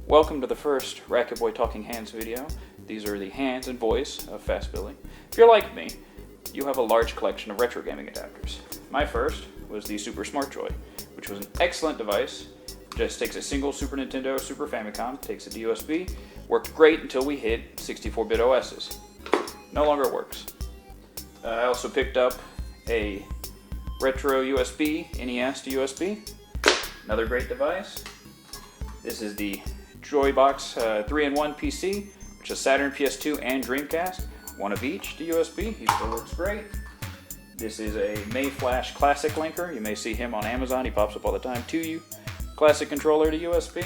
Welcome to the first Racket Boy Talking Hands video. These are the hands and voice of Fast Billy. If you're like me, you have a large collection of retro gaming adapters. My first was the Super Smart Joy, which was an excellent device. Just takes a single Super Nintendo, Super Famicom, takes a USB, worked great until we hit 64-bit OSs. No longer works. I also picked up a retro USB, NES to USB. Another great device. This is the Joybox 3-in-1 PC, which is Saturn, PS2, and Dreamcast. One of each to USB. He still works great. This is a Mayflash Classic linker. You may see him on Amazon. He pops up all the time to you. Classic controller to USB.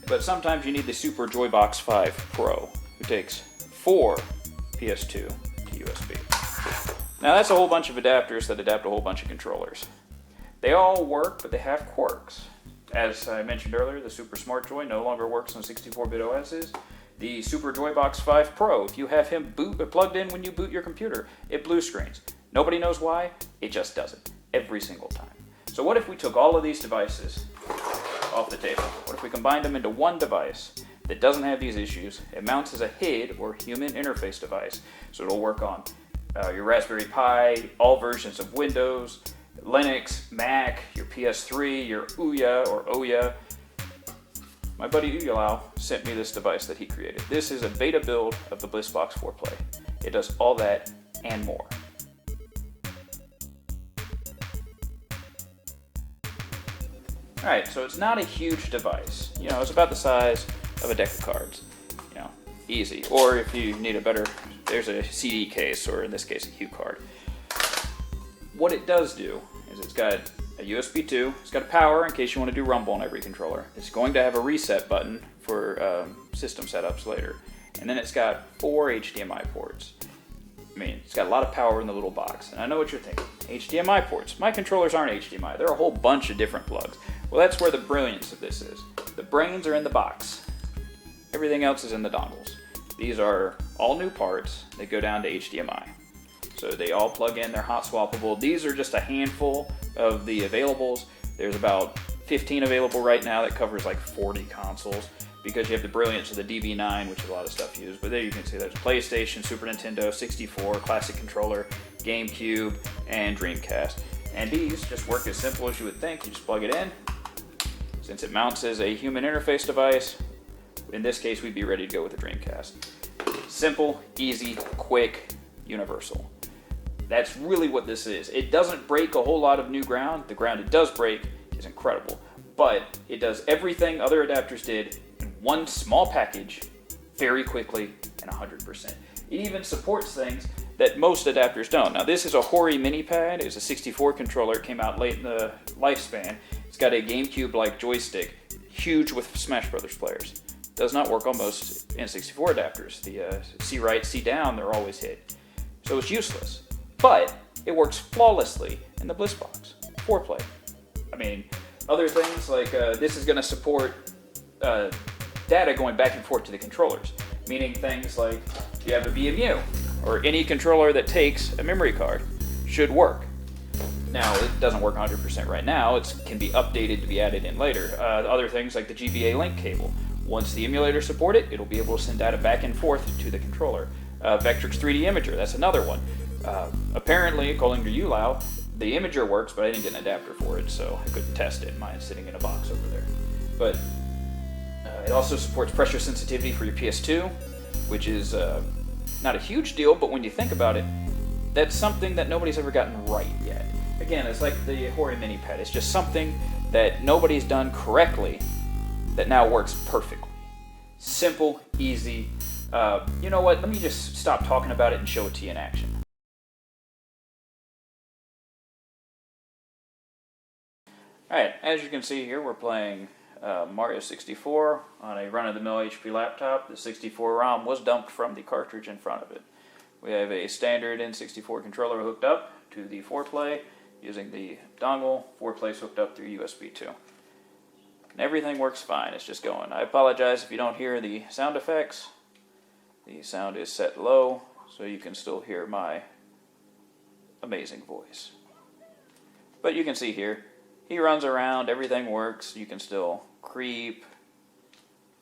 But sometimes you need the Super Joybox 5 Pro, who takes 4 PS2 to USB. Now that's a whole bunch of adapters that adapt a whole bunch of controllers. They all work, but they have quirks. As I mentioned earlier, the Super Smart Joy no longer works on 64-bit OSs. The Super Joybox 5 Pro, if you have him plugged in when you boot your computer, it blue screens. Nobody knows why, it just does it, every single time. So what if we took all of these devices off the table? What if we combined them into one device that doesn't have these issues? It mounts as a HID, or human interface device, so it'll work on your Raspberry Pi, all versions of Windows, Linux, Mac, your PS3, your Ouya or Ouya. My buddy Uyalao sent me this device that he created. This is a beta build of the Blissbox 4Play. It does all that and more. Alright, so it's not a huge device. You know, it's about the size of a deck of cards. You know, easy. Or if you need a better, there's a CD case, or in this case a cue card. What it does do is it's got a USB 2, it's got a power in case you want to do rumble on every controller. It's going to have a reset button for system setups later. And then it's got 4 HDMI ports. I mean, it's got a lot of power in the little box. And I know what you're thinking. HDMI ports. My controllers aren't HDMI. They're a whole bunch of different plugs. Well, that's where the brilliance of this is. The brains are in the box. Everything else is in the dongles. These are all new parts that go down to HDMI. So they all plug in, they're hot swappable. These are just a handful of the availables. There's about 15 available right now that covers like 40 consoles, because you have the brilliance of the DB9, which is a lot of stuff used. But there you can see there's PlayStation, Super Nintendo, 64, Classic Controller, GameCube, and Dreamcast. And these just work as simple as you would think. You just plug it in. Since it mounts as a human interface device, in this case we'd be ready to go with the Dreamcast. Simple, easy, quick, universal. That's really what this is. It doesn't break a whole lot of new ground. The ground it does break is incredible. But it does everything other adapters did in one small package very quickly and 100%. It even supports things that most adapters don't. Now this is a Hori mini pad. It's a 64 controller. It came out late in the lifespan. It's got a GameCube-like joystick, huge with Smash Brothers players. Does not work on most N64 adapters. The C right, C down, they're always hit. So it's useless. But it works flawlessly in the Blissbox 4Play. I mean, other things like this is going to support data going back and forth to the controllers, meaning things like if you have a VMU or any controller that takes a memory card should work. Now, it doesn't work 100% right now. It can be updated to be added in later. Other things like the GBA link cable. Once the emulator supports it, it'll be able to send data back and forth to the controller. Vectrix 3D Imager, that's another one. Apparently, according to Ulao, the Imager works, but I didn't get an adapter for it, so I couldn't test it. Mine's sitting in a box over there. But it also supports pressure sensitivity for your PS2, which is not a huge deal, but when you think about it, that's something that nobody's ever gotten right yet. Again, it's like the Hori mini pad. It's just something that nobody's done correctly that now works perfectly. Simple, easy. You know what? Let me just stop talking about it and show it to you in action. Alright, as you can see here, we're playing Mario 64 on a run-of-the-mill HP laptop. The 64 ROM was dumped from the cartridge in front of it. We have a standard N64 controller hooked up to the 4Play using the dongle. 4Play's hooked up through USB 2. And everything works fine, it's just going. I apologize if you don't hear the sound effects. The sound is set low, so you can still hear my amazing voice. But you can see here, he runs around, everything works. You can still creep,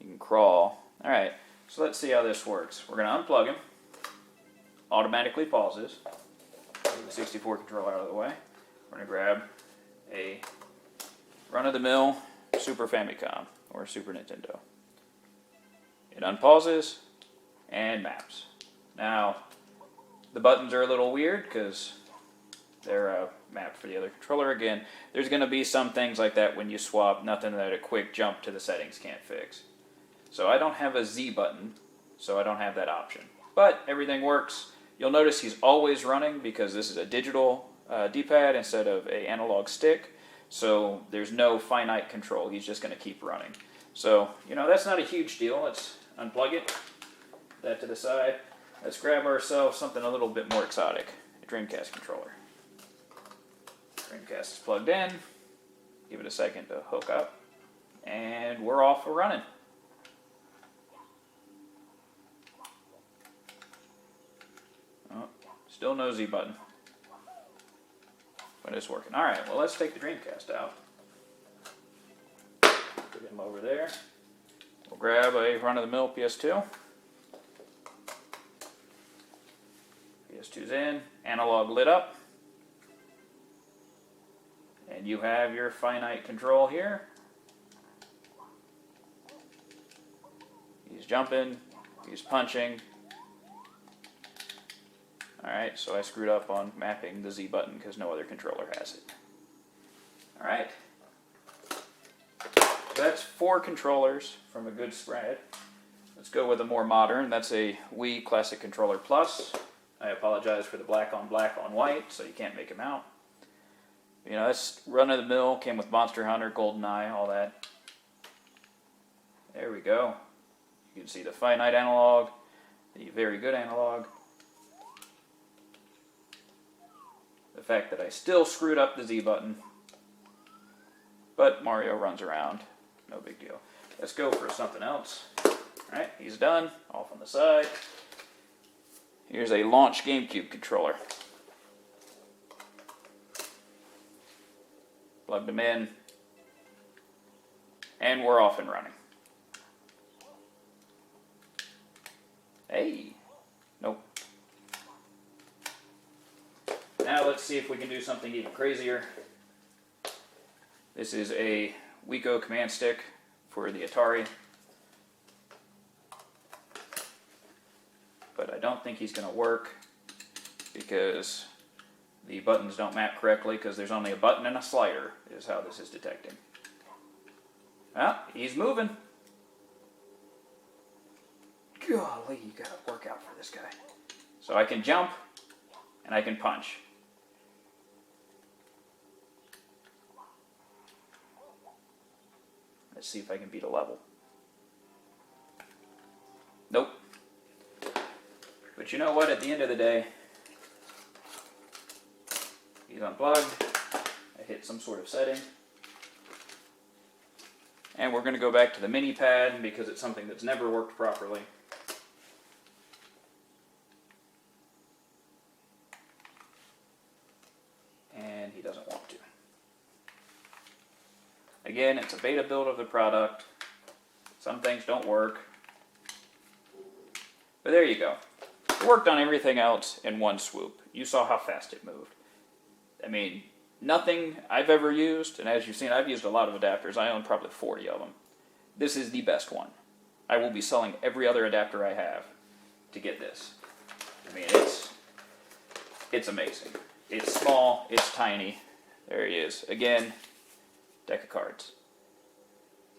You can crawl. Alright, so let's see how this works. We're going to unplug him. Automatically pauses. Get the 64 controller out of the way. We're going to grab a run-of-the-mill Super Famicom or Super Nintendo. It unpauses and maps. Now, the buttons are a little weird because they're mapped for the other controller. Again, there's going to be some things like that when you swap, nothing that a quick jump to the settings can't fix. So I don't have a Z button, so I don't have that option. But everything works. You'll notice he's always running because this is a digital D-pad instead of an analog stick. So there's no finite control. He's just going to keep running. So, you know, that's not a huge deal. Let's unplug it. Put that to the side. Let's grab ourselves something a little bit more exotic. A Dreamcast controller. Dreamcast is plugged in. Give it a second to hook up. And we're off and running. Oh, still no Z button. But it's working. Alright, well let's take the Dreamcast out. Put him over there. We'll grab a run-of-the-mill PS2. PS2's in. Analog lit up. And you have your finite control here. He's jumping. He's punching. Alright, so I screwed up on mapping the Z button because no other controller has it. Alright. So that's 4 controllers from a good spread. Let's go with a more modern. That's a Wii Classic Controller Plus. I apologize for the black on white, so you can't make them out. You know, that's run-of-the-mill, came with Monster Hunter, GoldenEye, all that. There we go. You can see the finite analog, the very good analog. The fact that I still screwed up the Z button. But Mario runs around. No big deal. Let's go for something else. Alright, he's done. Off on the side. Here's a launch GameCube controller. Plugged them in. And we're off and running. Hey. Nope. Now let's see if we can do something even crazier. This is a Wico command stick for the Atari. But I don't think he's going to work because the buttons don't map correctly because there's only a button and a slider is how this is detecting. Well, he's moving. Golly, you got to work out for this guy. So I can jump and I can punch. Let's see if I can beat a level. Nope. But you know what? At the end of the day, he's unplugged. I hit some sort of setting. And we're going to go back to the mini pad because it's something that's never worked properly. And he doesn't want to. Again, it's a beta build of the product. Some things don't work. But there you go. It worked on everything else in one swoop. You saw how fast it moved. I mean, nothing I've ever used, and as you've seen, I've used a lot of adapters. I own probably 40 of them. This is the best one. I will be selling every other adapter I have to get this. I mean, it's amazing. It's small, it's tiny. There he is. Again, deck of cards.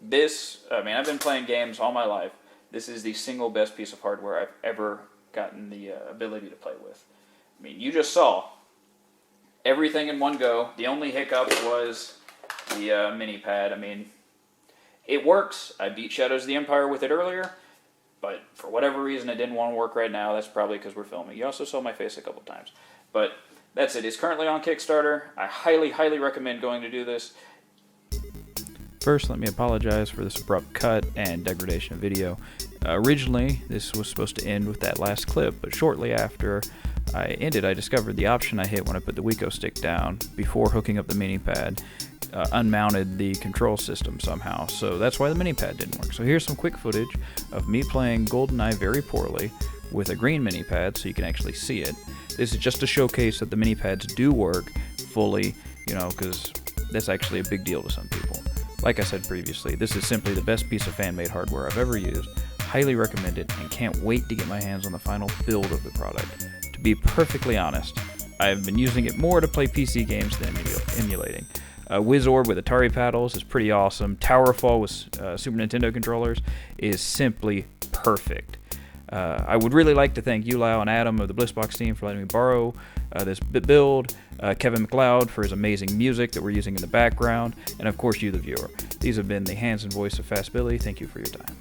This, I mean, I've been playing games all my life. This is the single best piece of hardware I've ever gotten the ability to play with. I mean, you just saw everything in one go. The only hiccup was the mini pad. I mean, it works. I beat Shadows of the Empire with it earlier, but for whatever reason it didn't want to work right now. That's probably because we're filming. You also saw my face a couple times. But that's it. It's currently on Kickstarter. I highly, highly recommend going to do this. First, let me apologize for this abrupt cut and degradation of video. Originally, this was supposed to end with that last clip, but shortly after I ended, I discovered the option I hit when I put the Wico stick down before hooking up the mini pad unmounted the control system somehow, so that's why the mini pad didn't work. So here's some quick footage of me playing GoldenEye very poorly with a green mini pad so you can actually see it. This is just to showcase that the mini pads do work fully, you know, because that's actually a big deal to some people. Like I said previously, this is simply the best piece of fan-made hardware I've ever used. Highly recommend it, and can't wait to get my hands on the final build of the product. To be perfectly honest, I've been using it more to play PC games than emulating. WizOrb with Atari paddles is pretty awesome. Towerfall with Super Nintendo controllers is simply perfect. I would really like to thank Ulau and Adam of the Blissbox team for letting me borrow this build, Kevin MacLeod for his amazing music that we're using in the background, and of course you, the viewer. These have been the hands and voice of Fast Billy. Thank you for your time.